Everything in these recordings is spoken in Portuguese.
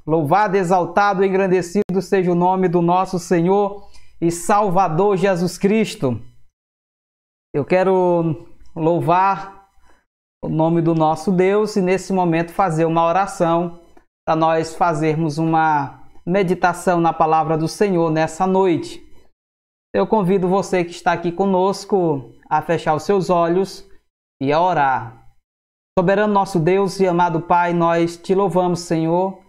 Louvado, exaltado, engrandecido seja o nome do nosso Senhor e Salvador Jesus Cristo. Eu quero louvar o nome do nosso Deus e nesse momento fazer uma oração para nós fazermos uma meditação na palavra do Senhor nessa noite. Eu convido você que está aqui conosco a fechar os seus olhos e a orar. Soberano nosso Deus e amado Pai, nós te louvamos, Senhor,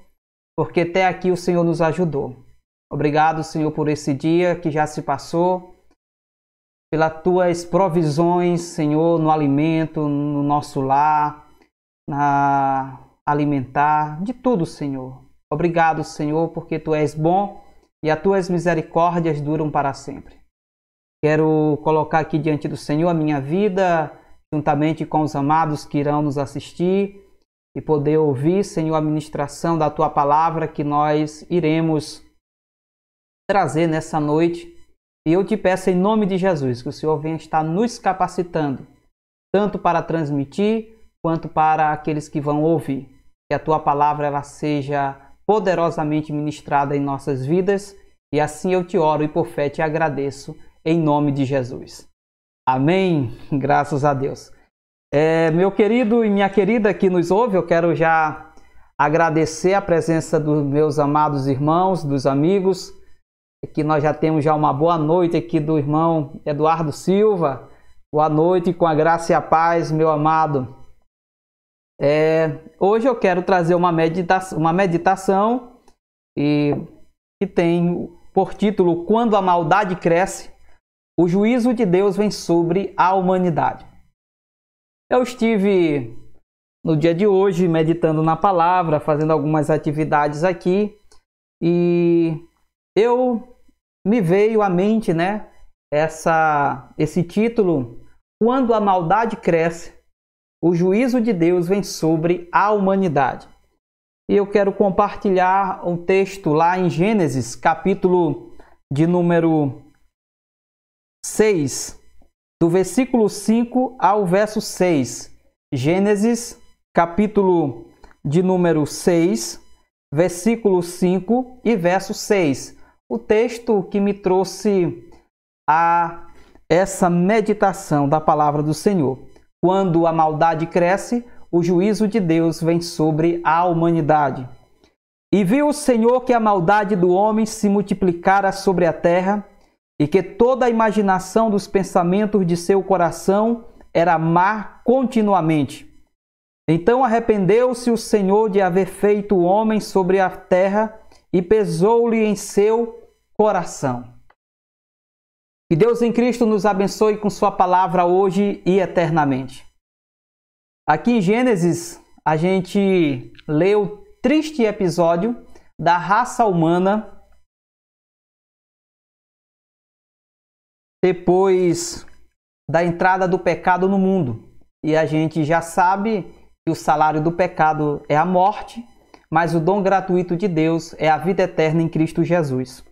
porque até aqui o Senhor nos ajudou. Obrigado, Senhor, por esse dia que já se passou, pelas tuas provisões, Senhor, no alimento, no nosso lar, na alimentar, de tudo, Senhor. Obrigado, Senhor, porque tu és bom e as tuas misericórdias duram para sempre. Quero colocar aqui diante do Senhor a minha vida, juntamente com os amados que irão nos assistir e poder ouvir, Senhor, a ministração da tua palavra que nós iremos trazer nessa noite. E eu te peço em nome de Jesus que o Senhor venha estar nos capacitando, tanto para transmitir quanto para aqueles que vão ouvir. Que a tua palavra ela seja poderosamente ministrada em nossas vidas e assim eu te oro e por fé te agradeço em nome de Jesus. Amém? Graças a Deus. Meu querido e minha querida que nos ouve, eu quero já agradecer a presença dos meus amados irmãos, dos amigos, que nós já temos já uma boa noite aqui do irmão Eduardo Silva. Boa noite, com a graça e a paz, meu amado. Hoje eu quero trazer uma meditação que tem por título Quando a Maldade Cresce, o juízo de Deus vem sobre a humanidade. Eu estive no dia de hoje meditando na palavra, fazendo algumas atividades aqui e me veio à mente, esse título, Quando a Maldade Cresce, o juízo de Deus vem sobre a humanidade. E eu quero compartilhar um texto lá em Gênesis, capítulo de número 6, do versículo 5 ao verso 6. Gênesis, capítulo de número 6, versículo 5 e verso 6. O texto que me trouxe a essa meditação da palavra do Senhor. Quando a maldade cresce, o juízo de Deus vem sobre a humanidade. E viu o Senhor que a maldade do homem se multiplicara sobre a terra, e que toda a imaginação dos pensamentos de seu coração era má continuamente. Então arrependeu-se o Senhor de haver feito o homem sobre a terra e pesou-lhe em seu coração. Que Deus em Cristo nos abençoe com sua palavra hoje e eternamente. Aqui em Gênesis, a gente lê o triste episódio da raça humana depois da entrada do pecado no mundo. E a gente já sabe que o salário do pecado é a morte, mas o dom gratuito de Deus é a vida eterna em Cristo Jesus.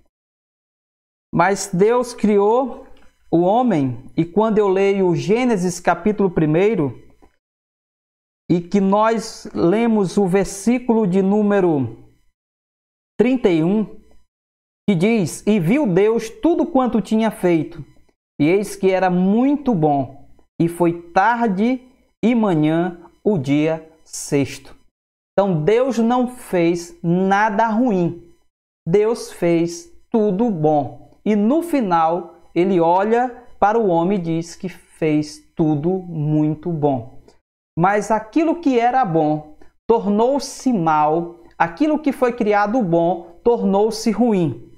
Mas Deus criou o homem, e quando eu leio Gênesis capítulo 1, e que nós lemos o versículo de número 31, que diz: E viu Deus tudo quanto tinha feito, e eis que era muito bom, e foi tarde e manhã o dia sexto. Então Deus não fez nada ruim, Deus fez tudo bom. E no final ele olha para o homem e diz que fez tudo muito bom. Mas aquilo que era bom tornou-se mal, aquilo que foi criado bom tornou-se ruim.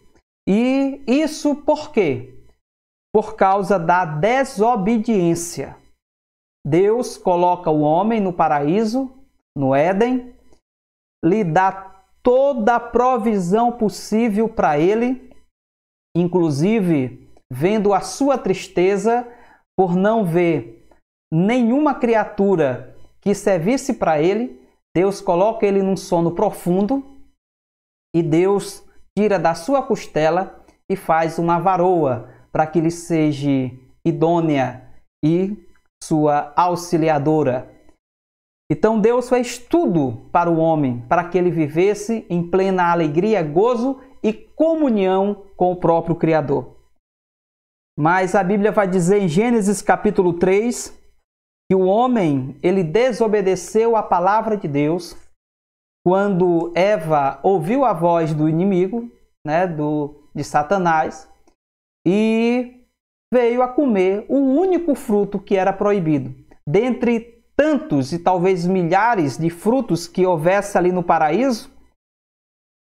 E isso por quê? Por causa da desobediência. Deus coloca o homem no paraíso, no Éden, lhe dá toda a provisão possível para ele, inclusive vendo a sua tristeza por não ver nenhuma criatura que servisse para ele, Deus coloca ele num sono profundo e Deus tira da sua costela e faz uma varoa para que lhe seja idônea e sua auxiliadora. Então Deus fez tudo para o homem, para que ele vivesse em plena alegria, gozo e comunhão com o próprio Criador. Mas a Bíblia vai dizer em Gênesis capítulo 3 que o homem, ele desobedeceu a palavra de Deus quando Eva ouviu a voz do inimigo, de Satanás, e veio a comer o único fruto que era proibido. Dentre tantos e talvez milhares de frutos que houvesse ali no paraíso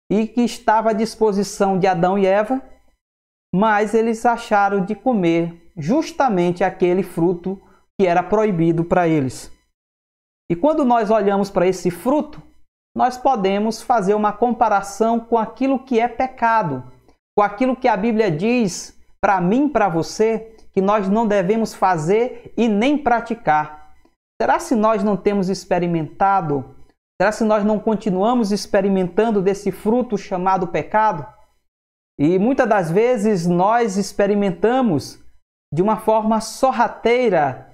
e que estava à disposição de Adão e Eva, mas eles acharam de comer justamente aquele fruto que era proibido para eles. E quando nós olhamos para esse fruto, nós podemos fazer uma comparação com aquilo que é pecado, com aquilo que a Bíblia diz para mim, para você, que nós não devemos fazer e nem praticar. Será se nós não temos experimentado? Será se nós não continuamos experimentando desse fruto chamado pecado? E muitas das vezes nós experimentamos de uma forma sorrateira,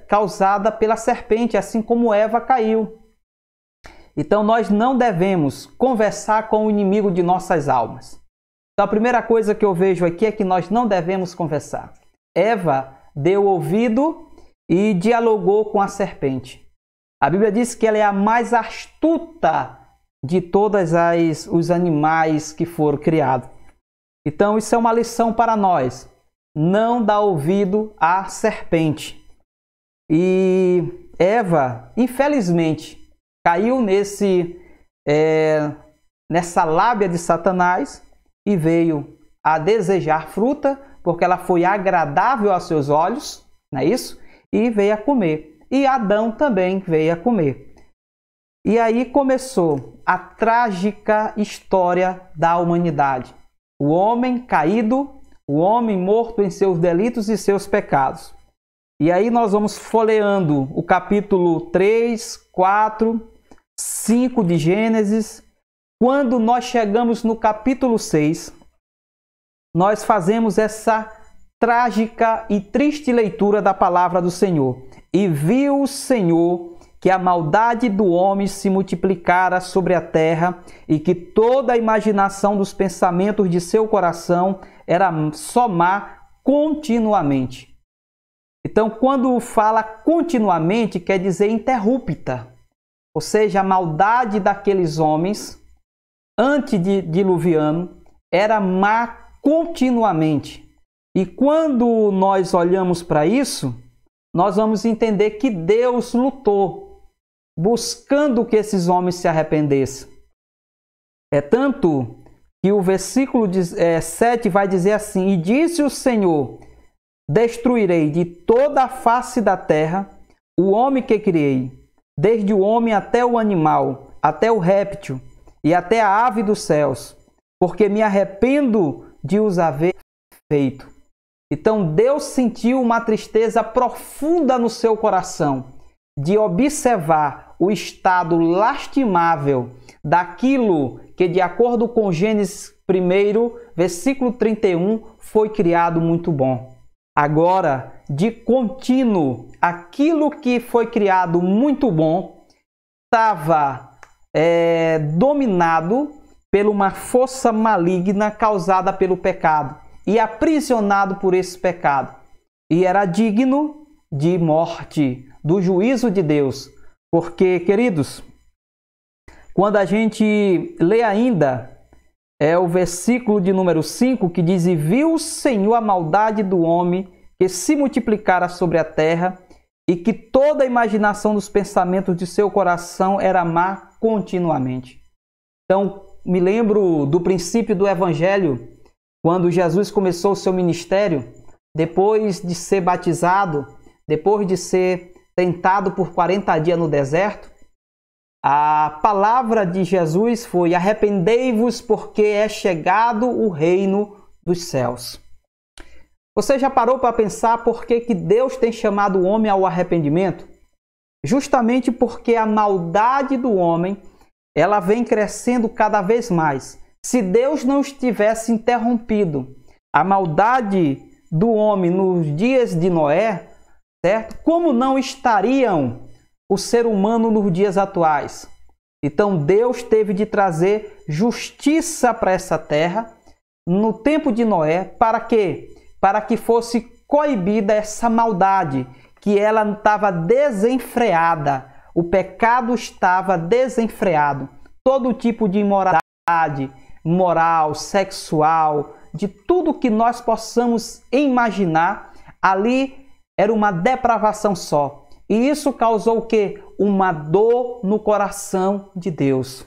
causada pela serpente, assim como Eva caiu. Então nós não devemos conversar com o inimigo de nossas almas. Então a primeira coisa que eu vejo aqui é que nós não devemos conversar. Eva deu ouvido e dialogou com a serpente. A Bíblia diz que ela é a mais astuta de todos os animais que foram criados. Então isso é uma lição para nós. Não dá ouvido à serpente. E Eva, infelizmente, caiu nessa lábia de Satanás e veio a desejar fruta, porque ela foi agradável aos seus olhos, não é isso? E veio a comer. E Adão também veio a comer. E aí começou a trágica história da humanidade. O homem caído, o homem morto em seus delitos e seus pecados. E aí nós vamos folheando o capítulo 3, 4, 5 de Gênesis. Quando nós chegamos no capítulo 6, nós fazemos essa trágica e triste leitura da palavra do Senhor. E viu o Senhor que a maldade do homem se multiplicara sobre a terra e que toda a imaginação dos pensamentos de seu coração era só má continuamente. Então, quando fala continuamente, quer dizer interrupta. Ou seja, a maldade daqueles homens, antediluviano, era má continuamente. E quando nós olhamos para isso, nós vamos entender que Deus lutou, buscando que esses homens se arrependessem. É tanto que o versículo 7 vai dizer assim: E disse o Senhor, destruirei de toda a face da terra o homem que criei, desde o homem até o animal, até o réptil e até a ave dos céus, porque me arrependo de os haver feito. Então Deus sentiu uma tristeza profunda no seu coração de observar o estado lastimável daquilo que, de acordo com Gênesis 1, versículo 31, foi criado muito bom. Agora, de contínuo, aquilo que foi criado muito bom estava dominado por uma força maligna causada pelo pecado e aprisionado por esse pecado. E era digno de morte, do juízo de Deus. Porque, queridos, quando a gente lê ainda o versículo de número 5, que diz: E viu o Senhor a maldade do homem que se multiplicara sobre a terra, e que toda a imaginação dos pensamentos de seu coração era má continuamente. Então, me lembro do princípio do Evangelho, quando Jesus começou o seu ministério, depois de ser batizado, depois de ser tentado por 40 dias no deserto, a palavra de Jesus foi: arrependei-vos, porque é chegado o reino dos céus. Você já parou para pensar por que Deus tem chamado o homem ao arrependimento? Justamente porque a maldade do homem, ela vem crescendo cada vez mais. Se Deus não estivesse interrompido a maldade do homem nos dias de Noé, certo? Como não estariam o ser humano nos dias atuais. Então Deus teve de trazer justiça para essa terra no tempo de Noé. Para quê? Para que fosse coibida essa maldade, que ela estava desenfreada. O pecado estava desenfreado. Todo tipo de imoralidade, moral, sexual, de tudo que nós possamos imaginar, ali era uma depravação só. E isso causou o quê? Uma dor no coração de Deus.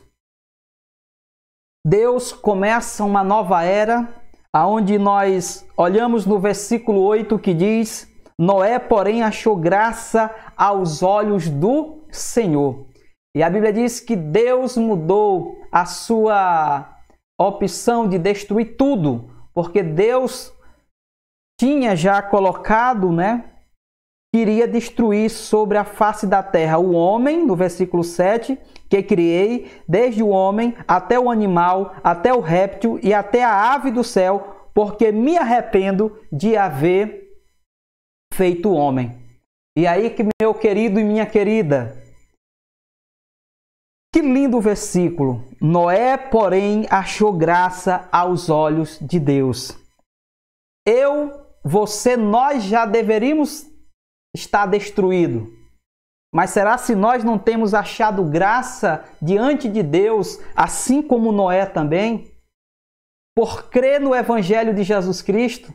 Deus começa uma nova era, aonde nós olhamos no versículo 8 que diz: Noé, porém, achou graça aos olhos do Senhor. E a Bíblia diz que Deus mudou a sua opção de destruir tudo, porque Deus tinha já colocado, queria destruir sobre a face da terra o homem, no versículo 7, que criei, desde o homem até o animal, até o réptil e até a ave do céu, porque me arrependo de haver feito o homem. E aí, que meu querido e minha querida, que lindo versículo. Noé, porém, achou graça aos olhos de Deus. Você, nós já deveríamos estar destruído. Mas será se nós não temos achado graça diante de Deus, assim como Noé também? Por crer no Evangelho de Jesus Cristo,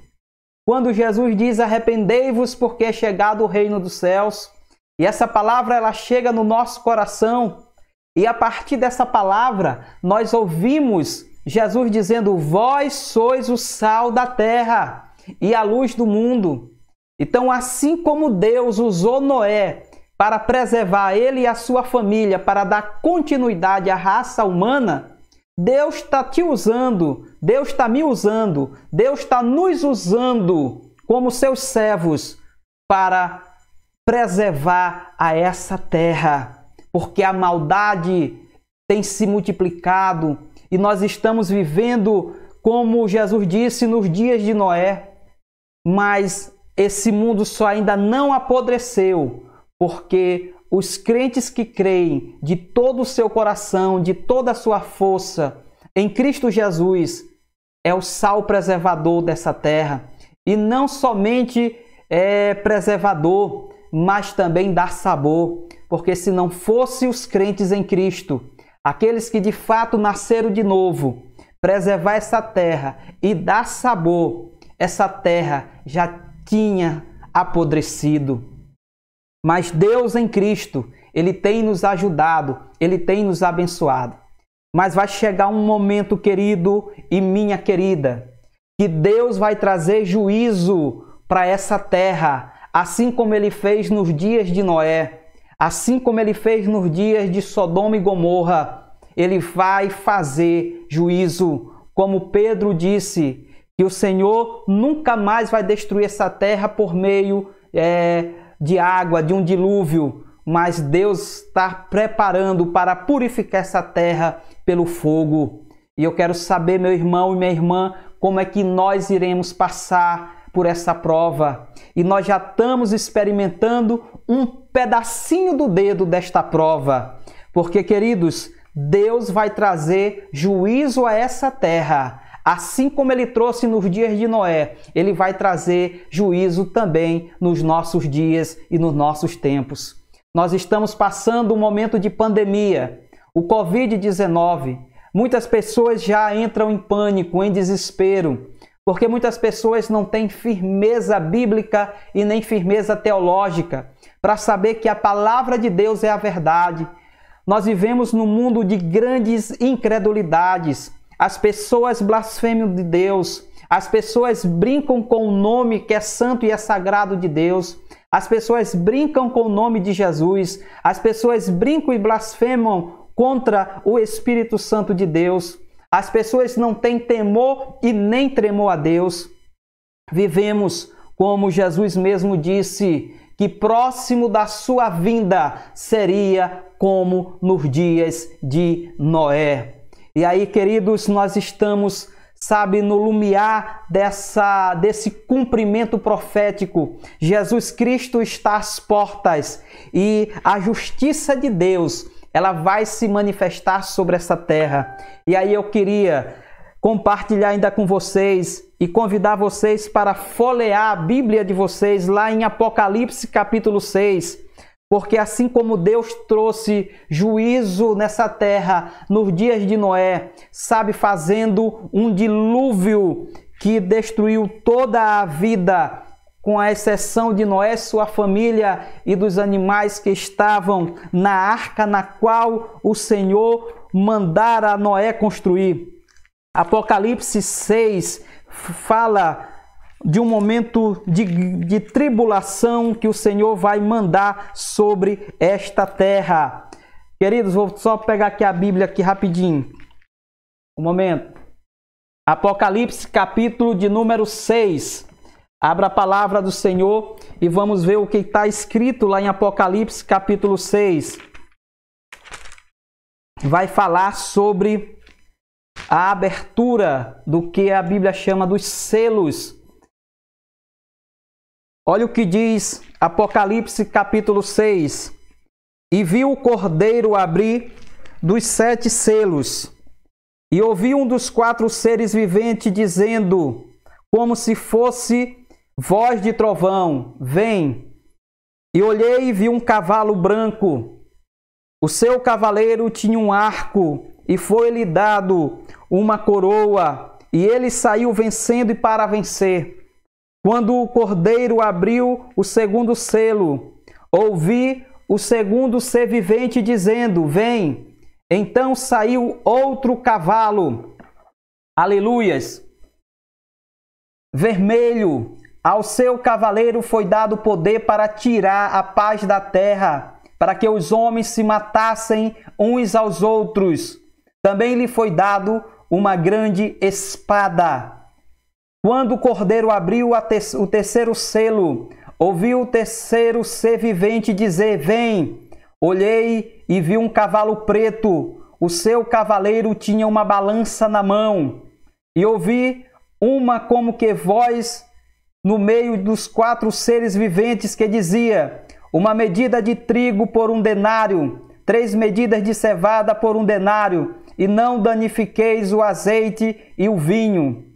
quando Jesus diz: arrependei-vos porque é chegado o reino dos céus. E essa palavra, ela chega no nosso coração. E a partir dessa palavra, nós ouvimos Jesus dizendo: vós sois o sal da terra e a luz do mundo. Então, assim como Deus usou Noé para preservar ele e a sua família, para dar continuidade à raça humana, Deus está te usando, Deus está me usando, Deus está nos usando como seus servos para preservar a essa terra, porque a maldade tem se multiplicado e nós estamos vivendo, como Jesus disse, nos dias de Noé, mas esse mundo só ainda não apodreceu, porque os crentes que creem de todo o seu coração, de toda a sua força em Cristo Jesus, é o sal preservador dessa terra. E não somente é preservador, mas também dá sabor. Porque se não fosse os crentes em Cristo, aqueles que de fato nasceram de novo, preservar essa terra e dar sabor, essa terra já tinha apodrecido. Mas Deus em Cristo, Ele tem nos ajudado, Ele tem nos abençoado. Mas vai chegar um momento, querido e minha querida, que Deus vai trazer juízo para essa terra, assim como Ele fez nos dias de Noé, assim como Ele fez nos dias de Sodoma e Gomorra. Ele vai fazer juízo, como Pedro disse, que o Senhor nunca mais vai destruir essa terra por meio de água, de um dilúvio, mas Deus está preparando para purificar essa terra pelo fogo. E eu quero saber, meu irmão e minha irmã, como é que nós iremos passar por essa prova. E nós já estamos experimentando um pedacinho do dedo desta prova. Porque, queridos, Deus vai trazer juízo a essa terra. Assim como Ele trouxe nos dias de Noé, Ele vai trazer juízo também nos nossos dias e nos nossos tempos. Nós estamos passando um momento de pandemia, o Covid-19. Muitas pessoas já entram em pânico, em desespero, porque muitas pessoas não têm firmeza bíblica e nem firmeza teológica para saber que a palavra de Deus é a verdade. Nós vivemos num mundo de grandes incredulidades. As pessoas blasfemam de Deus, as pessoas brincam com o nome que é santo e é sagrado de Deus, as pessoas brincam com o nome de Jesus, as pessoas brincam e blasfemam contra o Espírito Santo de Deus, as pessoas não têm temor e nem tremor a Deus. Vivemos, como Jesus mesmo disse, que próximo da sua vinda seria como nos dias de Noé. E aí, queridos, nós estamos sabe, no lumiar desse cumprimento profético. Jesus Cristo está às portas e a justiça de Deus, ela vai se manifestar sobre essa terra. E aí eu queria compartilhar ainda com vocês e convidar vocês para folhear a Bíblia de vocês lá em Apocalipse capítulo 6. Porque assim como Deus trouxe juízo nessa terra nos dias de Noé, sabe, fazendo um dilúvio que destruiu toda a vida, com a exceção de Noé, sua família e dos animais que estavam na arca na qual o Senhor mandara Noé construir. Apocalipse 6 fala de um momento de tribulação que o Senhor vai mandar sobre esta terra. Queridos, vou só pegar aqui a Bíblia aqui rapidinho. Um momento. Apocalipse capítulo de número 6. Abra a palavra do Senhor e vamos ver o que está escrito lá em Apocalipse capítulo 6. Vai falar sobre a abertura do que a Bíblia chama dos selos. Olha o que diz Apocalipse capítulo 6. E viu o Cordeiro abrir dos 7 selos, e ouvi um dos 4 seres viventes dizendo, como se fosse voz de trovão, vem. E olhei e vi um cavalo branco. O seu cavaleiro tinha um arco, e foi-lhe dado uma coroa, e ele saiu vencendo e para vencer. Quando o Cordeiro abriu o segundo selo, ouvi o segundo ser vivente dizendo, vem. Então saiu outro cavalo, aleluias, vermelho. Ao seu cavaleiro foi dado poder para tirar a paz da terra, para que os homens se matassem uns aos outros. Também lhe foi dado uma grande espada. Quando o Cordeiro abriu o terceiro selo, ouvi o terceiro ser vivente dizer, vem. Olhei e vi um cavalo preto. O seu cavaleiro tinha uma balança na mão. E ouvi uma como que voz no meio dos 4 seres viventes que dizia, uma medida de trigo por 1 denário, 3 medidas de cevada por 1 denário, e não danifiqueis o azeite e o vinho.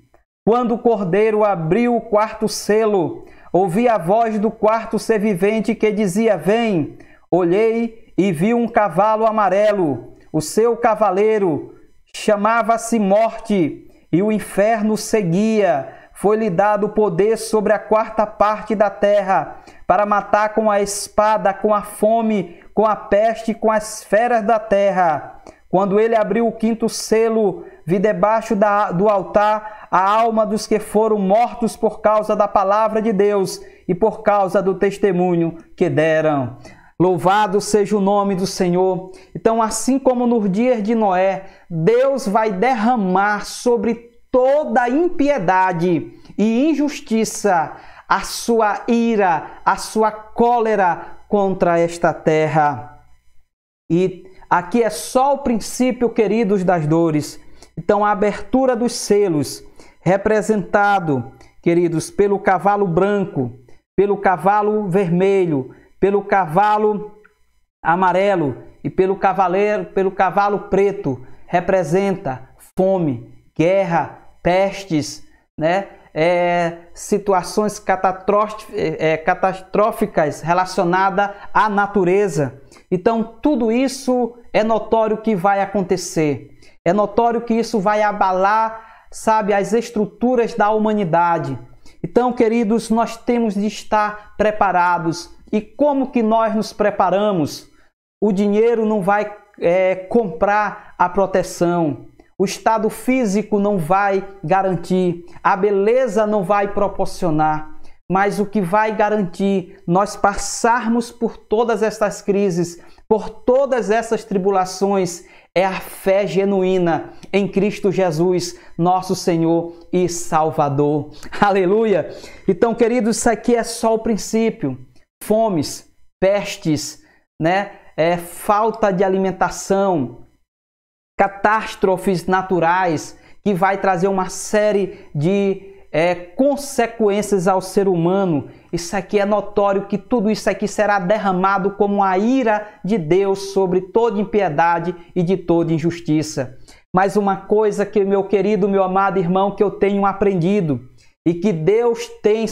Quando o Cordeiro abriu o 4º selo, ouvi a voz do 4º ser vivente que dizia, vem. Olhei e vi um cavalo amarelo. O seu cavaleiro chamava-se Morte, e o inferno seguia. Foi-lhe dado poder sobre a 4ª parte da terra, para matar com a espada, com a fome, com a peste, com as feras da terra. Quando ele abriu o 5º selo, vi debaixo do altar a alma dos que foram mortos por causa da palavra de Deus e por causa do testemunho que deram. Louvado seja o nome do Senhor. Então, assim como nos dias de Noé, Deus vai derramar sobre toda a impiedade e injustiça a sua ira, a sua cólera contra esta terra. E aqui é só o princípio, queridos, das dores. Então, a abertura dos selos, representado, queridos, pelo cavalo branco, pelo cavalo vermelho, pelo cavalo amarelo e pelo cavalo preto, representa fome, guerra, pestes, né? Situações catastróficas relacionadas à natureza. Então, tudo isso é notório que vai acontecer. É notório que isso vai abalar, sabe, as estruturas da humanidade. Então, queridos, nós temos de estar preparados. E como que nós nos preparamos? O dinheiro não vai comprar a proteção. O estado físico não vai garantir. A beleza não vai proporcionar. Mas o que vai garantir nós passarmos por todas essas crises, por todas essas tribulações, é a fé genuína em Cristo Jesus, nosso Senhor e Salvador. Aleluia! Então, queridos, isso aqui é só o princípio. Fomes, pestes, né? Falta de alimentação, catástrofes naturais que vai trazer uma série de consequências ao ser humano. Isso aqui é notório que tudo isso aqui será derramado como a ira de Deus sobre toda impiedade e de toda injustiça. Mas uma coisa que, meu querido, meu amado irmão, que eu tenho aprendido e que Deus tem,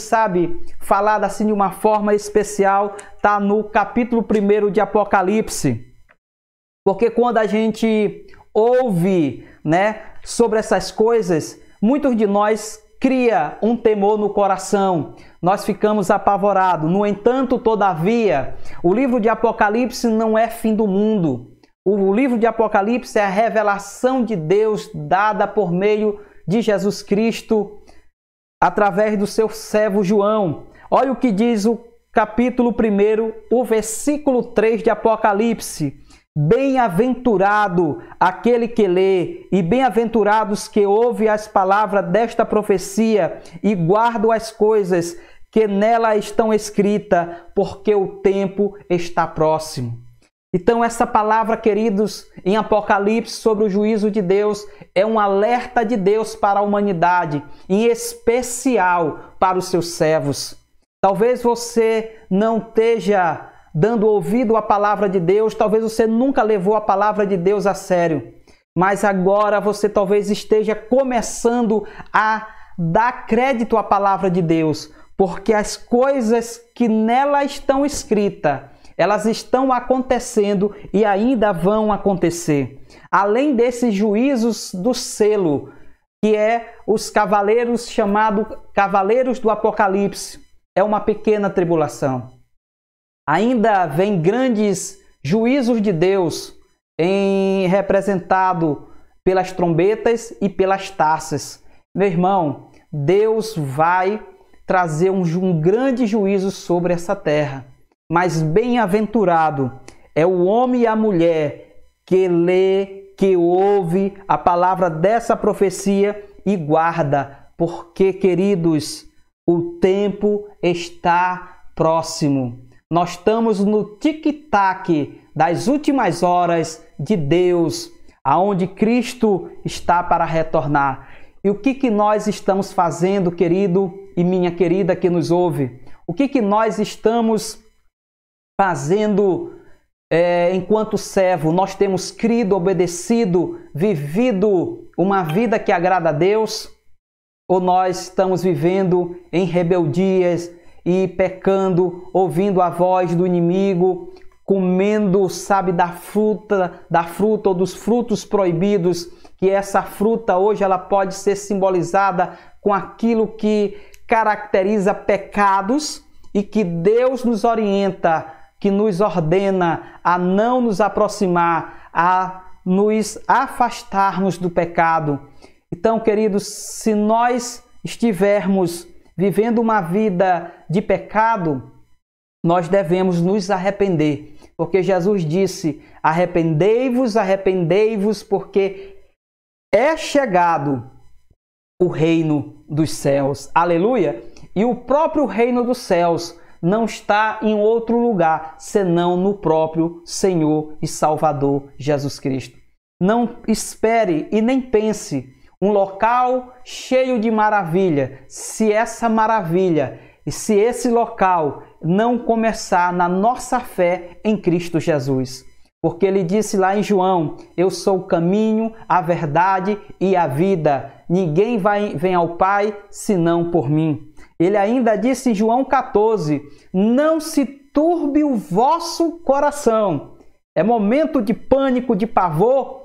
falado assim de uma forma especial, está no capítulo 1 de Apocalipse. Porque quando a gente ouve, sobre essas coisas, muitos de nós cria um temor no coração, nós ficamos apavorados. No entanto, todavia, o livro de Apocalipse não é fim do mundo. O livro de Apocalipse é a revelação de Deus dada por meio de Jesus Cristo, através do seu servo João. Olha o que diz o capítulo 1, o versículo 3 de Apocalipse. Bem-aventurado aquele que lê, e bem-aventurados que ouvem as palavras desta profecia e guardam as coisas que nela estão escritas, porque o tempo está próximo. Então, essa palavra, queridos, em Apocalipse sobre o juízo de Deus, é um alerta de Deus para a humanidade, em especial para os seus servos. Talvez você não esteja dando ouvido à palavra de Deus, talvez você nunca levou a palavra de Deus a sério, mas agora você talvez esteja começando a dar crédito à palavra de Deus, porque as coisas que nela estão escritas, elas estão acontecendo e ainda vão acontecer. Além desses juízos do selo, que é os cavaleiros chamados Cavaleiros do Apocalipse, é uma pequena tribulação. Ainda vem grandes juízos de Deus, representado pelas trombetas e pelas taças. Meu irmão, Deus vai trazer um grande juízo sobre essa terra. Mas bem-aventurado é o homem e a mulher que lê, que ouve a palavra dessa profecia e guarda, porque, queridos, o tempo está próximo. Nós estamos no tic-tac das últimas horas de Deus, aonde Cristo está para retornar. E o que nós estamos fazendo, querido e minha querida que nos ouve? O que nós estamos fazendo enquanto servo? Nós temos crido, obedecido, vivido uma vida que agrada a Deus? Ou nós estamos vivendo em rebeldias e pecando, ouvindo a voz do inimigo, comendo, da fruta ou dos frutos proibidos, que essa fruta hoje ela pode ser simbolizada com aquilo que caracteriza pecados e que Deus nos orienta, que nos ordena a não nos aproximar, a nos afastarmos do pecado. Então, queridos, se nós estivermos vivendo uma vida de pecado, nós devemos nos arrepender, porque Jesus disse: arrependei-vos, arrependei-vos, porque é chegado o reino dos céus. Aleluia! E o próprio reino dos céus não está em outro lugar, senão no próprio Senhor e Salvador Jesus Cristo. Não espere e nem pense um local cheio de maravilha, se essa maravilha e se esse local não começar na nossa fé em Cristo Jesus. Porque ele disse lá em João: eu sou o caminho, a verdade e a vida. Ninguém vem ao Pai senão por mim. Ele ainda disse em João 14: não se turbe o vosso coração. É momento de pânico, de pavor.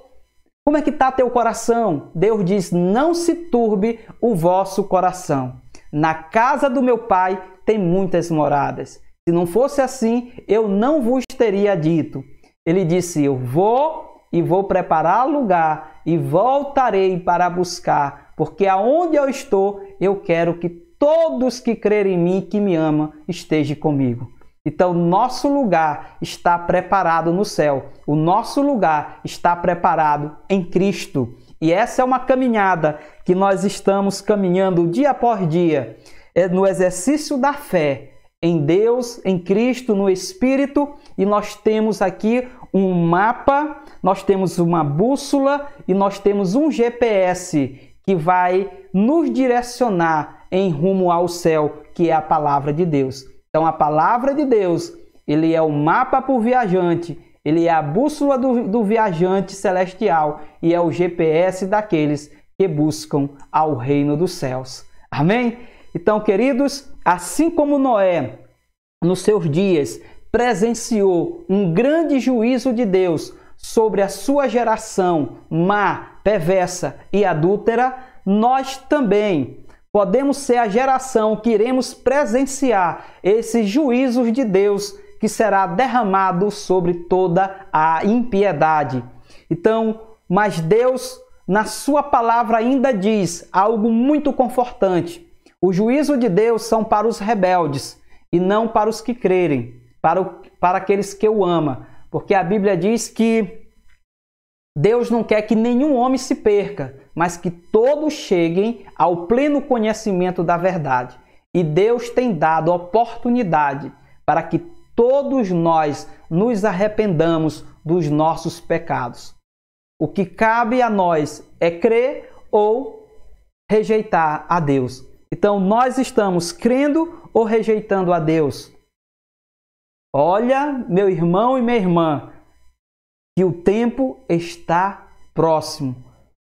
Como é que está teu coração? Deus diz: não se turbe o vosso coração. Na casa do meu Pai tem muitas moradas. Se não fosse assim, eu não vos teria dito. Ele disse: eu vou preparar lugar e voltarei para buscar, porque aonde eu estou, eu quero que todos que crerem em mim, que me amam, estejam comigo. Então, nosso lugar está preparado no céu. O nosso lugar está preparado em Cristo. E essa é uma caminhada que nós estamos caminhando dia após dia. É no exercício da fé em Deus, em Cristo, no Espírito. E nós temos aqui um mapa, nós temos uma bússola e nós temos um GPS que vai nos direcionar em rumo ao céu, que é a palavra de Deus. Então, a palavra de Deus, ele é o mapa para o viajante, ele é a bússola do viajante celestial e é o GPS daqueles que buscam ao reino dos céus. Amém? Então, queridos, assim como Noé, nos seus dias, presenciou um grande juízo de Deus sobre a sua geração má, perversa e adúltera, nós também podemos ser a geração que iremos presenciar esses juízos de Deus que será derramado sobre toda a impiedade. Então, mas Deus, na sua palavra, ainda diz algo muito confortante. O juízo de Deus são para os rebeldes e não para os que crerem, para aqueles que o amam. Porque a Bíblia diz que Deus não quer que nenhum homem se perca, mas que todos cheguem ao pleno conhecimento da verdade. E Deus tem dado oportunidade para que todos nós nos arrependamos dos nossos pecados. O que cabe a nós é crer ou rejeitar a Deus. Então, nós estamos crendo ou rejeitando a Deus? Olha, meu irmão e minha irmã, que o tempo está próximo.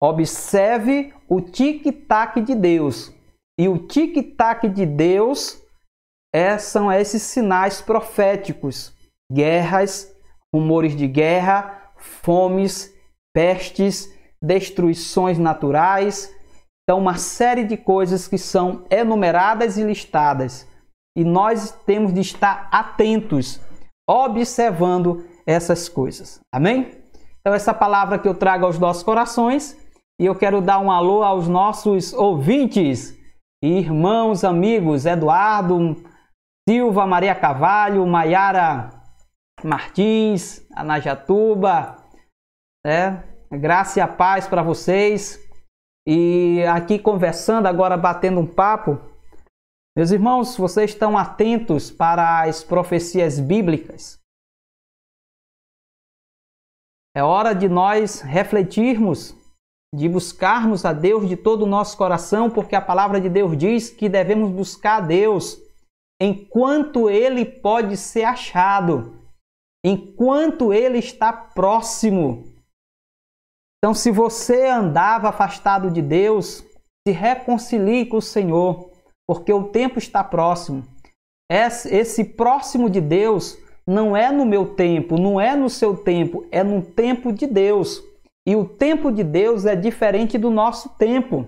Observe o tic-tac de Deus. E o tic-tac de Deus são esses sinais proféticos. Guerras, rumores de guerra, fomes, pestes, destruições naturais. Então, uma série de coisas que são enumeradas e listadas. E nós temos de estar atentos, observando essas coisas. Amém? Então, essa palavra que eu trago aos nossos corações. E eu quero dar um alô aos nossos ouvintes, irmãos, amigos, Eduardo Silva, Maria Carvalho, Maiara Martins, Anajatuba. Graça e a paz para vocês. E aqui conversando, agora batendo um papo. Meus irmãos, vocês estão atentos para as profecias bíblicas? É hora de nós refletirmos, de buscarmos a Deus de todo o nosso coração, porque a palavra de Deus diz que devemos buscar a Deus enquanto Ele pode ser achado, enquanto Ele está próximo. Então, se você andava afastado de Deus, se reconcilie com o Senhor, porque o tempo está próximo. Esse próximo de Deus não é no meu tempo, não é no seu tempo, é no tempo de Deus. E o tempo de Deus é diferente do nosso tempo,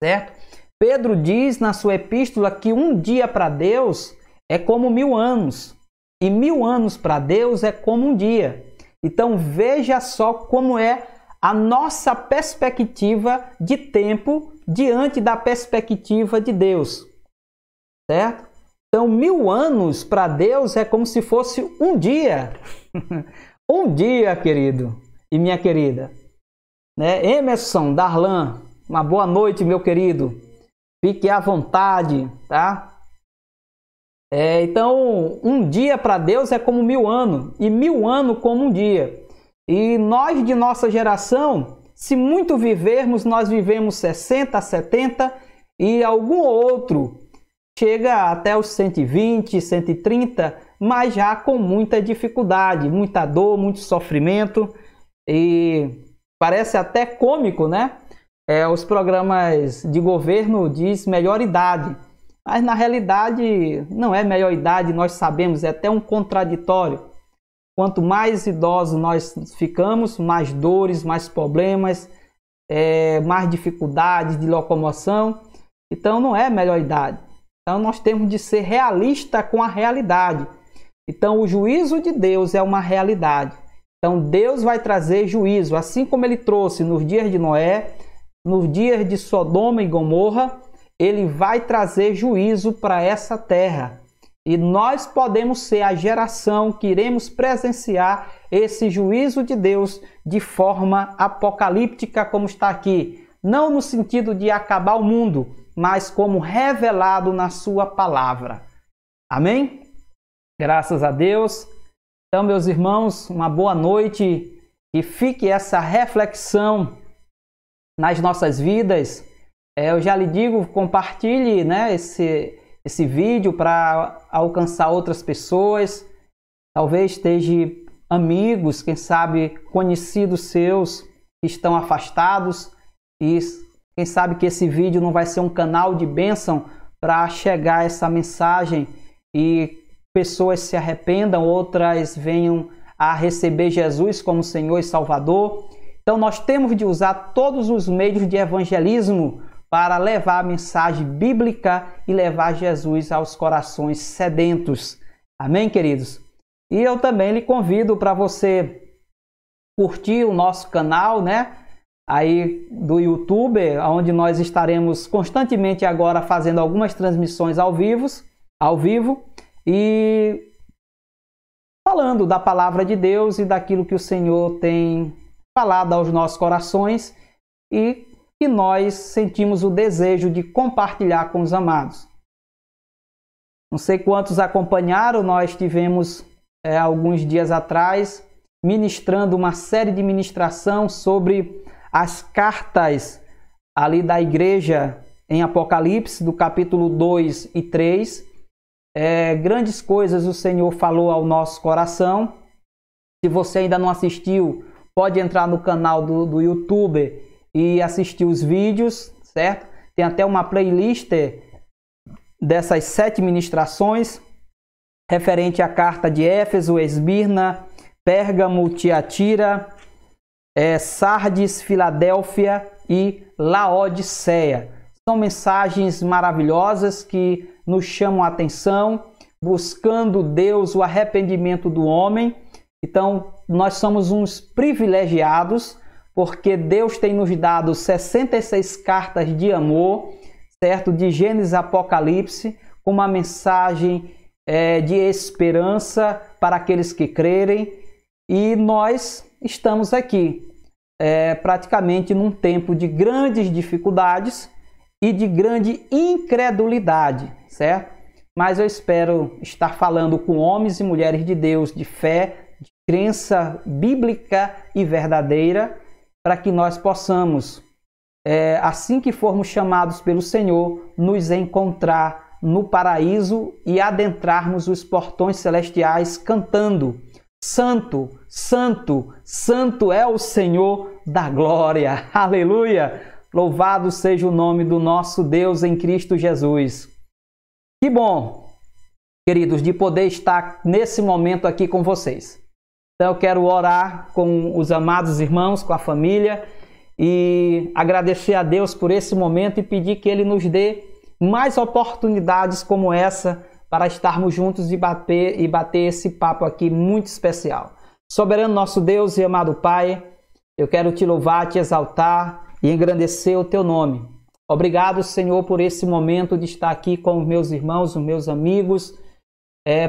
certo? Pedro diz na sua epístola que um dia para Deus é como 1000 anos. E 1000 anos para Deus é como um dia. Então veja só como é a nossa perspectiva de tempo diante da perspectiva de Deus, certo? Então 1000 anos para Deus é como se fosse um dia. Um dia, querido e minha querida. Emerson, Darlan, uma boa noite, meu querido. Fique à vontade, tá? Então, um dia para Deus é como 1000 anos, e 1000 anos como um dia. E nós de nossa geração, se muito vivermos, nós vivemos 60, 70 e algum outro chega até os 120, 130, mas já com muita dificuldade, muita dor, muito sofrimento. E parece até cômico, né? Os programas de governo diz melhor idade, mas na realidade não é melhor idade, nós sabemos, é até um contraditório. Quanto mais idosos nós ficamos, mais dores, mais problemas, mais dificuldades de locomoção. Então não é melhor idade. Então nós temos de ser realistas com a realidade. Então o juízo de Deus é uma realidade. Então Deus vai trazer juízo, assim como Ele trouxe nos dias de Noé, nos dias de Sodoma e Gomorra, Ele vai trazer juízo para essa terra. E nós podemos ser a geração que iremos presenciar esse juízo de Deus de forma apocalíptica, como está aqui. Não no sentido de acabar o mundo, mas como revelado na sua palavra. Amém? Graças a Deus. Então, meus irmãos, uma boa noite e fique essa reflexão nas nossas vidas, eu já lhe digo, compartilhe, né, esse vídeo para alcançar outras pessoas. Talvez esteja amigos, quem sabe conhecidos seus que estão afastados, e quem sabe que esse vídeo não vai ser um canal de bênção para chegar essa mensagem e pessoas se arrependam, outras venham a receber Jesus como Senhor e Salvador. Então nós temos de usar todos os meios de evangelismo para levar a mensagem bíblica e levar Jesus aos corações sedentos. Amém, queridos? E eu também lhe convido para você curtir o nosso canal, né? Aí do YouTube, onde nós estaremos constantemente agora fazendo algumas transmissões ao vivo e falando da palavra de Deus e daquilo que o Senhor tem falado aos nossos corações e que nós sentimos o desejo de compartilhar com os amados. Não sei quantos acompanharam, nós tivemos alguns dias atrás ministrando uma série de ministração sobre as cartas ali da igreja em Apocalipse, do capítulo 2 e 3. Grandes coisas o Senhor falou ao nosso coração. Se você ainda não assistiu, pode entrar no canal do YouTube e assistir os vídeos, certo? Tem até uma playlist dessas 7 ministrações referente à carta de Éfeso, Esmirna, Pérgamo, Tiatira, Sardes, Filadélfia e Laodiceia. São mensagens maravilhosas que nos chamam a atenção, buscando Deus, o arrependimento do homem. Então, nós somos uns privilegiados, porque Deus tem nos dado 66 cartas de amor, certo? De Gênesis a Apocalipse, com uma mensagem de esperança para aqueles que crerem. E nós estamos aqui praticamente num tempo de grandes dificuldades e de grande incredulidade, certo? Mas eu espero estar falando com homens e mulheres de Deus, de fé, de crença bíblica e verdadeira, para que nós possamos, assim que formos chamados pelo Senhor, nos encontrar no paraíso e adentrarmos os portões celestiais cantando: Santo, Santo, Santo é o Senhor da glória. Aleluia! Louvado seja o nome do nosso Deus em Cristo Jesus. Que bom, queridos, de poder estar nesse momento aqui com vocês. Então eu quero orar com os amados irmãos, com a família, e agradecer a Deus por esse momento e pedir que Ele nos dê mais oportunidades como essa para estarmos juntos e bater esse papo aqui muito especial. Soberano nosso Deus e amado Pai, eu quero te louvar, te exaltar e engrandecer o teu nome. Obrigado, Senhor, por esse momento de estar aqui com os meus irmãos, os meus amigos,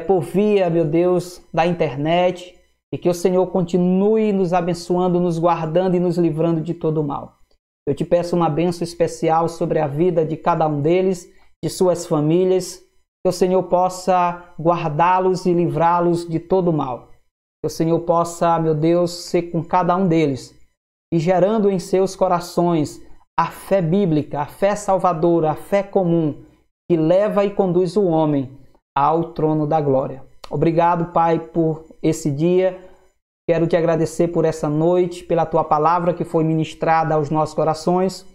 por via, meu Deus, da internet, e que o Senhor continue nos abençoando, nos guardando e nos livrando de todo o mal. Eu te peço uma bênção especial sobre a vida de cada um deles, de suas famílias, que o Senhor possa guardá-los e livrá-los de todo o mal. Que o Senhor possa, meu Deus, ser com cada um deles e gerando em seus corações a fé bíblica, a fé salvadora, a fé comum, que leva e conduz o homem ao trono da glória. Obrigado, Pai, por esse dia. Quero te agradecer por essa noite, pela tua palavra que foi ministrada aos nossos corações.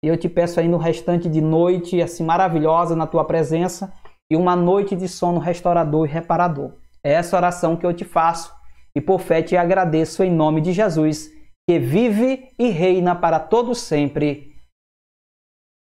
E eu te peço aí no restante de noite, assim maravilhosa na tua presença, e uma noite de sono restaurador e reparador. É essa oração que eu te faço e por fé te agradeço em nome de Jesus, que vive e reina para todo sempre.